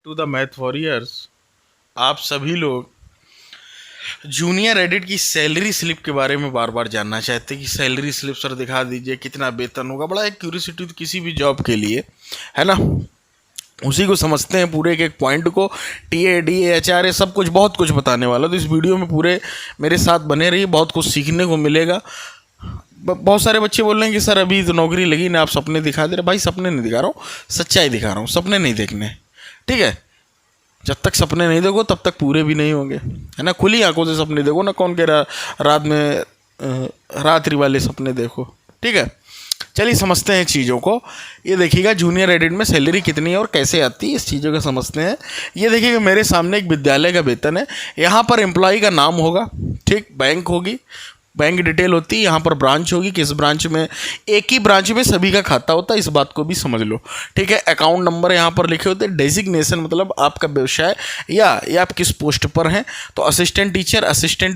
To the math warriors. आप सभी लोग जूनियर एडिट की सैलरी स्लिप के बारे में बार बार जानना चाहते हैं कि सैलरी स्लिप सर दिखा दीजिए, कितना वेतन होगा। बड़ा एक क्यूरियोसिटी किसी भी जॉब के लिए, है ना। उसी को समझते हैं पूरे एक एक पॉइंट को, टीए डीए एचआरए सब कुछ, बहुत कुछ बताने वाला। तो इस वीडियो में पूरे मेरे साथ बने रहिए, बहुत कुछ सीखने को मिलेगा। बहुत सारे बच्चे बोल रहे हैं कि सर अभी तो नौकरी लगी ना, आप सपने दिखा दे रहे। भाई सपने नहीं दिखा रहा हूँ, सच्चाई दिखा रहा हूँ। सपने नहीं देखने, ठीक है। जब तक सपने नहीं देखो तब तक पूरे भी नहीं होंगे, है ना। खुली आंखों से सपने देखो ना, कौन कह रहा रात में रात्रि वाले सपने देखो, ठीक है। चलिए समझते हैं चीज़ों को। ये देखिएगा जूनियर एडिट में सैलरी कितनी है और कैसे आती है, इस चीज़ों को समझते हैं। ये देखिएगा मेरे सामने एक विद्यालय का वेतन है। यहाँ पर एम्प्लॉय का नाम होगा, ठीक, बैंक होगी, बैंक डिटेल होती है। यहाँ पर ब्रांच होगी, किस ब्रांच में, एक ही ब्रांच में सभी का खाता होता है, इस बात को भी समझ लो, ठीक है। अकाउंट नंबर यहाँ पर लिखे होते हैं। डेजिग्नेशन मतलब आपका व्यवसाय या आप किस पोस्ट पर हैं। तो असिस्टेंट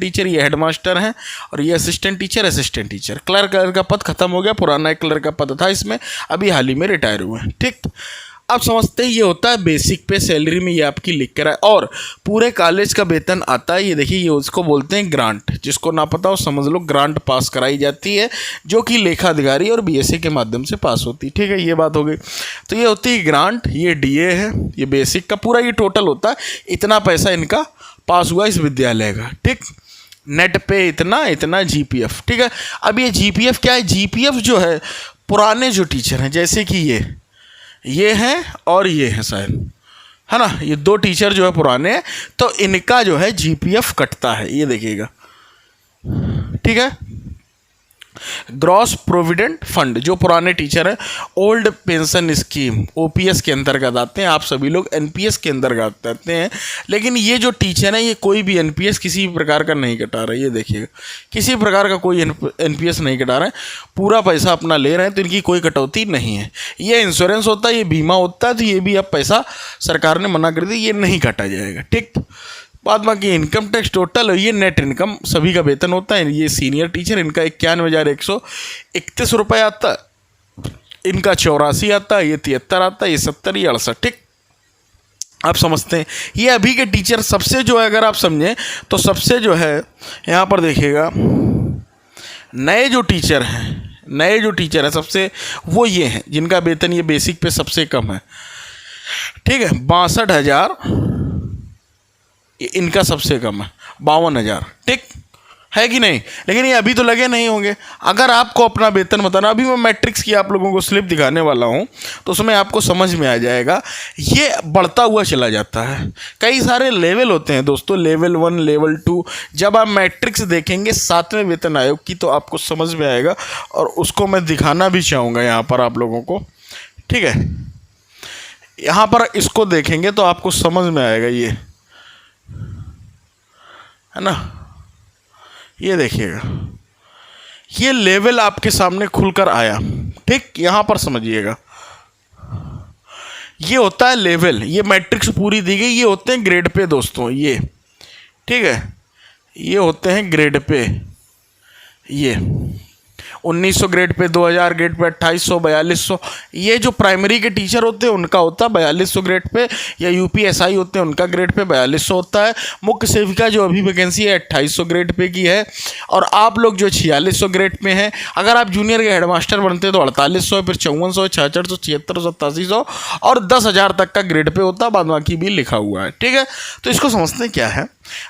टीचर ये हेडमास्टर हैं, और ये असिस्टेंट टीचर। क्लर्क का पद खत्म हो गया, पुराना एक क्लर्क का पद था इसमें, अभी हाल ही में रिटायर हुए हैं, ठीक। आप समझते हैं ये होता है बेसिक पे, सैलरी में ये आपकी लिख कर है। और पूरे कॉलेज का वेतन आता है, ये देखिए, ये उसको बोलते हैं ग्रांट। जिसको ना पता हो समझ लो, ग्रांट पास कराई जाती है, जो कि लेखा अधिकारी और बीएससी के माध्यम से पास होती है, ठीक है। ये बात हो गई। तो ये होती है ग्रांट, ये डीए है, ये बेसिक का पूरा ये टोटल होता है। इतना पैसा इनका पास हुआ इस विद्यालय का, ठीक। नेट पे इतना जीपीएफ, ठीक है। अब ये जीपीएफ क्या है? जीपीएफ जो है पुराने जो टीचर हैं, जैसे कि ये हैं और ये हैं शायद, है ना, ये दो टीचर जो है पुराने, तो इनका जो है जीपीएफ कटता है, ये देखिएगा, ठीक है। ग्रॉस प्रोविडेंट फंड, जो पुराने टीचर हैं, ओल्ड पेंशन स्कीम ओपीएस के अंतर्गत आते हैं। आप सभी लोग एनपीएस के अंतर्गत आते हैं, लेकिन ये जो टीचर हैं ये कोई भी एनपीएस किसी भी प्रकार का नहीं कटा रहे। ये देखिएगा, किसी प्रकार का कोई एनपीएस नहीं कटा रहे हैं, पूरा पैसा अपना ले रहे हैं, तो इनकी कोई कटौती नहीं है। ये इंश्योरेंस होता है, ये बीमा होता है, तो ये भी अब पैसा सरकार ने मना कर दिया, ये नहीं काटा जाएगा, ठीक। बाद बाकी इनकम टैक्स टोटल, ये नेट इनकम सभी का वेतन होता है। ये सीनियर टीचर, इनका 91,131 रुपये आता है, इनका 84 आता है, ये 73 आता है, ये 70, ये 68, ठीक। आप समझते हैं ये अभी के टीचर सबसे जो है, अगर आप समझें तो सबसे जो है यहाँ पर देखिएगा, नए जो टीचर हैं सबसे, वो ये हैं जिनका वेतन ये बेसिक पे सबसे कम है, ठीक है। 62,000 इनका सबसे कम है, 52,000, ठीक है कि नहीं। लेकिन ये अभी तो लगे नहीं होंगे। अगर आपको अपना वेतन बताना, अभी मैं मैट्रिक्स की आप लोगों को स्लिप दिखाने वाला हूँ, तो उसमें आपको समझ में आ जाएगा। ये बढ़ता हुआ चला जाता है, कई सारे लेवल होते हैं दोस्तों, लेवल 1, लेवल 2। जब आप मैट्रिक्स देखेंगे 7वें वेतन आयोग की, तो आपको समझ में आएगा, और उसको मैं दिखाना भी चाहूँगा यहाँ पर आप लोगों को, ठीक है। यहाँ पर इसको देखेंगे तो आपको समझ में आएगा, ये है ना। ये देखिएगा, ये लेवल आपके सामने खुलकर आया, ठीक। यहाँ पर समझिएगा, ये होता है लेवल, ये मैट्रिक्स पूरी दी गई। ये होते हैं ग्रेड पे दोस्तों, ये, ठीक है। ये होते हैं ग्रेड पे, ये 1900 ग्रेड पे, 2000 ग्रेड पे, 2800, 4200। ये जो प्राइमरी के टीचर होते हैं उनका होता है 4200 ग्रेड पे, या यूपीएसआई होते हैं उनका ग्रेड पे 4200 होता है। मुख्य सेविका जो अभी वैकेंसी है 2800 ग्रेड पे की है, और आप लोग जो 4600 ग्रेड पे हैं। अगर आप जूनियर के हेडमास्टर बनते हैं तो 4800, फिर 5400, 6600, 7600, 8700 और 10,000 तक का ग्रेड पे होता है, बाद बाकी भी लिखा हुआ है, ठीक है। तो इसको समझते हैं क्या है।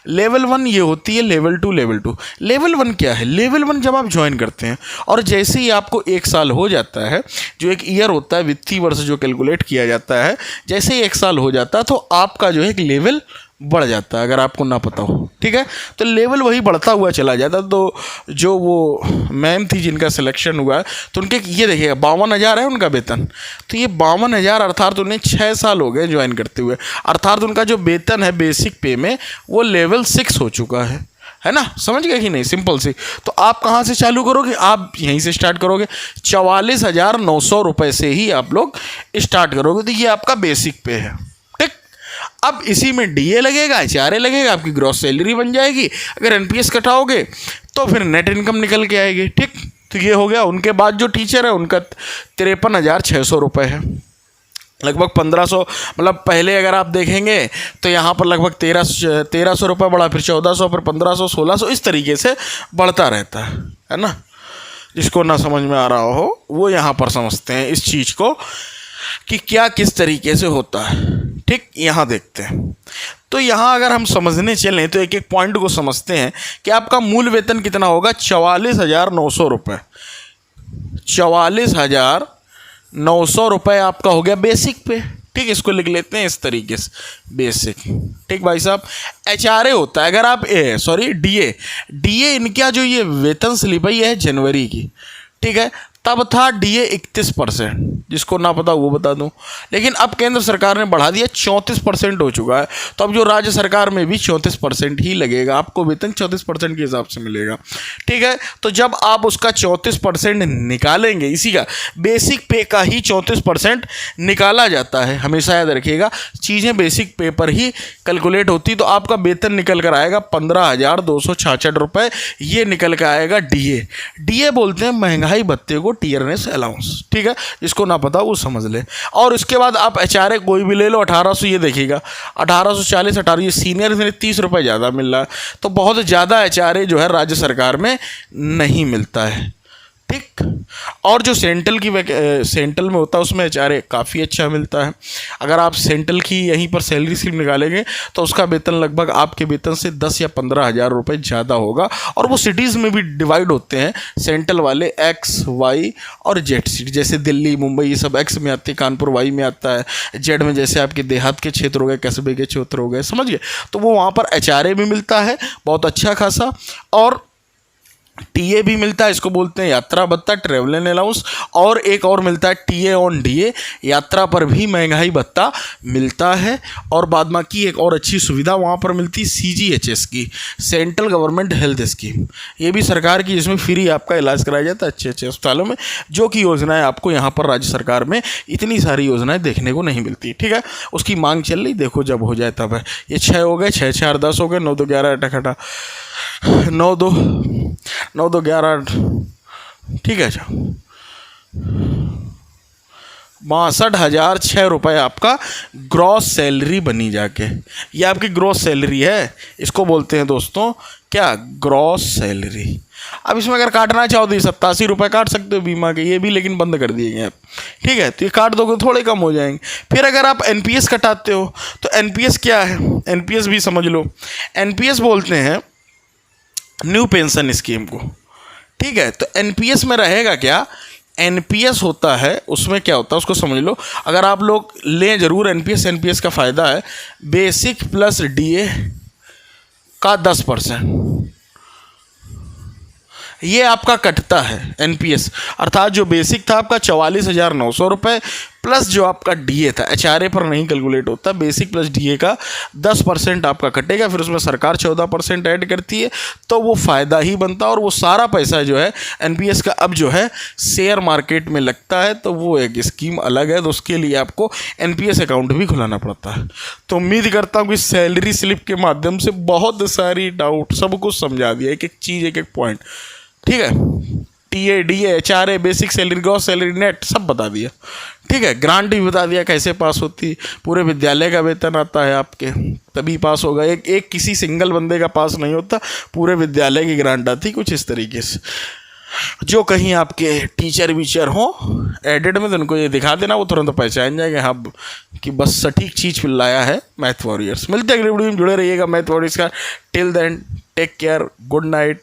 लेवल 1 ये होती है, लेवल 2, लेवल 1 क्या है? लेवल 1 जब आप ज्वाइन करते हैं और जैसे ही आपको 1 साल हो जाता है, जो एक ईयर होता है, वित्तीय वर्ष जो कैलकुलेट किया जाता है, जैसे ही 1 साल हो जाता है तो आपका जो है एक लेवल बढ़ जाता है, अगर आपको ना पता हो, ठीक है। तो लेवल वही बढ़ता हुआ चला जाता है। तो जो वो मैम थी जिनका सिलेक्शन हुआ है, तो उनके ये देखिएगा 52,000 है उनका वेतन। तो ये 52,000 अर्थात उन्हें 6 साल हो गए ज्वाइन करते हुए, अर्थात उनका जो वेतन है बेसिक पे में वो लेवल 6 हो चुका है ना। समझ गए कि नहीं? सिंपल सी। तो आप कहाँ से चालू करोगे? आप यहीं से स्टार्ट करोगे, 44,900 रुपये से ही आप लोग स्टार्ट करोगे। तो ये आपका बेसिक पे है, ठीक। अब इसी में डीए लगेगा, एचआरए लगेगा, आपकी ग्रॉस सैलरी बन जाएगी। अगर एनपीएस कटाओगे तो फिर नेट इनकम निकल के आएगी, ठीक। तो ये हो गया। उनके बाद जो टीचर है उनका 53,600 रुपये है, लगभग 1500, मतलब पहले अगर आप देखेंगे तो यहाँ पर लगभग 1300 रुपये बढ़ा, फिर 1400, फिर 1500, 1600, इस तरीके से बढ़ता रहता है ना। जिसको ना समझ में आ रहा हो वो यहाँ पर समझते हैं इस चीज़ को कि क्या किस तरीके से होता है। ठीक, यहाँ देखते हैं। तो यहाँ अगर हम समझने चलें तो एक एक पॉइंट को समझते हैं कि आपका मूल वेतन कितना होगा, 44,900 रुपये। 44,900 रुपये आपका हो गया बेसिक पे। ठीक, इसको लिख लेते हैं इस तरीके से, बेसिक। ठीक भाई साहब, HRA होता है, अगर आप DA इनका जो ये वेतन स्लिप है ये है जनवरी की। ठीक है, तब था DA 31%, जिसको ना पता वो बता दूं। लेकिन अब केंद्र सरकार ने बढ़ा दिया, 34% हो चुका है। तो अब जो राज्य सरकार में भी 34% ही लगेगा, आपको वेतन 34% के हिसाब से मिलेगा। ठीक है, तो जब आप उसका 34% निकालेंगे, इसी का बेसिक पे का ही 34% निकाला जाता है। हमेशा याद रखिएगा, चीज़ें बेसिक पे पर ही कैलकुलेट होती, तो आपका वेतन निकल कर आएगा 15,266 रुपये। ये निकल कर आएगा DA बोलते हैं महंगाई भत्ते को, टियरनेस अलाउंस। ठीक है, जिसको ना पता वो समझ ले। और उसके बाद आप HRA कोई भी ले लो, 1800, ये देखिएगा 1840, 18, ये सीनियर से 30 रुपये ज़्यादा मिल रहा है। तो बहुत ज़्यादा HRA जो है राज्य सरकार में नहीं मिलता है। ठीक, और जो सेंट्रल में होता है उसमें HRA काफ़ी अच्छा मिलता है। अगर आप सेंट्रल की यहीं पर सैलरी स्लिप निकालेंगे तो उसका वेतन लगभग आपके वेतन से 10 या 15 हज़ार रुपये ज़्यादा होगा। और वो सिटीज़ में भी डिवाइड होते हैं, सेंट्रल वाले X, Y और Z सिटी। जैसे दिल्ली, मुंबई, ये सब X में आते हैं, कानपुर Y में आता है, Z में जैसे आपके देहात के क्षेत्र हो गए, कस्बे के क्षेत्र हो गए, समझ गए। तो वो वहाँ पर HRA भी मिलता है बहुत अच्छा खासा, और TA भी मिलता है, इसको बोलते हैं यात्रा भत्ता, ट्रेवल एंड अलाउंस। और एक और मिलता है TA ऑन DA, यात्रा पर भी महंगाई भत्ता मिलता है। और बाद बाकी एक और अच्छी सुविधा वहाँ पर मिलती है CGHS की, सेंट्रल गवर्नमेंट हेल्थ स्कीम। ये भी सरकार की, जिसमें फ्री आपका इलाज कराया जाता है अच्छे अच्छे अस्पतालों में, जो कि योजनाएं आपको यहाँ पर राज्य सरकार में इतनी सारी योजनाएं देखने को नहीं मिलती। ठीक है, उसकी मांग चल रही, देखो जब हो जाए तब है। ये 6 हो गए, 6 4 10 हो गए, 9 2 11 अटक 9 2 11। ठीक है, अच्छा 62,006 रुपये आपका ग्रॉस सैलरी बनी जाके। ये आपकी ग्रॉस सैलरी है, इसको बोलते हैं दोस्तों क्या, ग्रॉस सैलरी। अब इसमें अगर काटना चाहो तो 87 रुपये काट सकते हो बीमा के, ये भी लेकिन बंद कर दिए गए। ठीक है, तो ये काट दोगे थोड़े कम हो जाएंगे। फिर अगर आप NPS कटाते हो तो NPS क्या है, NPS भी समझ लो। NPS बोलते हैं न्यू पेंशन स्कीम को। ठीक है, तो NPS में रहेगा क्या, NPS होता है, उसमें क्या होता है उसको समझ लो। अगर आप लोग लें जरूर NPS का फ़ायदा है, बेसिक प्लस DA का 10%, ये आपका कटता है NPS। अर्थात जो बेसिक था आपका 44,900 रुपये, प्लस जो आपका DA था, HRA पर नहीं कैलकुलेट होता, बेसिक प्लस DA का 10% आपका कटेगा। फिर उसमें सरकार 14% ऐड करती है, तो वो फ़ायदा ही बनता है। और वो सारा पैसा जो है NPS का अब जो है शेयर मार्केट में लगता है, तो वो एक स्कीम अलग है, तो उसके लिए आपको NPS अकाउंट भी खुलाना पड़ता है। तो उम्मीद करता हूँ कि सैलरी स्लिप के माध्यम से बहुत सारी डाउट सब कुछ समझा दिया, एक एक चीज़, एक एक पॉइंट। ठीक है, TA, DA, HRA, basic salary, gross salary, net सब बता दिया। ठीक है, ग्रांट भी बता दिया कैसे पास होती, पूरे विद्यालय का वेतन आता है आपके तभी पास होगा। एक किसी सिंगल बंदे का पास नहीं होता, पूरे विद्यालय की ग्रांट आती, कुछ इस तरीके से। जो कहीं आपके टीचर वीचर हो एडेड में, तो उनको ये दिखा देना, वो तुरंत पहचान जाएंगे हाँ कि बस सटीक चीज़ लाया है मैथ वॉरियर्स। मिलते हैं अगली वीडियो में, जुड़े रहिएगा मैथ वॉरियर्स का। Till then take care, good night.